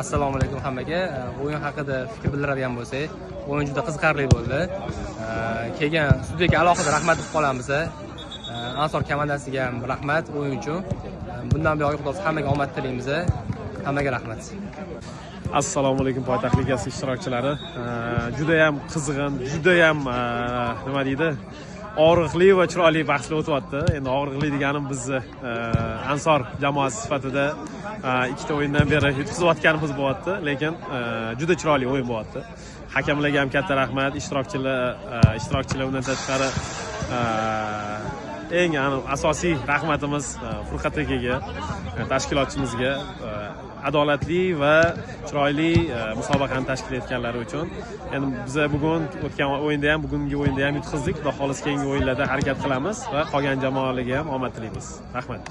Assalomu alaykum hammaga. O'yin haqida fikr bildiradigan bo'lsak, o'yin juda qiziqarli bo'ldi. Kelgan studiyaga alohida rahmat deb qolamiz. Ansor komandasiga ham rahmat o'yin uchun. Bundan buyon Xudo hammaga omad tilaymiz. Hammaga rahmat. Assalomu alaykum poytaxt ligasi ishtirokchilari. Juda ham qizg'in, juda ham nima deydi? Og'riqli va chiroyli bahslar o'tyapti. Endi og'riqli deganim biz Ansor jamoasi sifatida ikkita o'yindan beri yutqizayotganimiz bo'lyapti, lekin juda chiroyli o'yin bo'lyapti. Hakamlarga ham katta rahmat, ishtirokchilar undan tashqari eng asosiy rahmatimiz Furqat akaga, tashkilotchimizga adolatli va chiroyli musobaqani tashkil etganlari uchun. Endi biz bugun o'tgan o'yinda ham, bugungi o'yinda ham yutqizdik. Xudo xolis keyingi o'yinlarda harakat qilamiz va qolgan jamoalarga ham omad tilaymiz. Rahmat.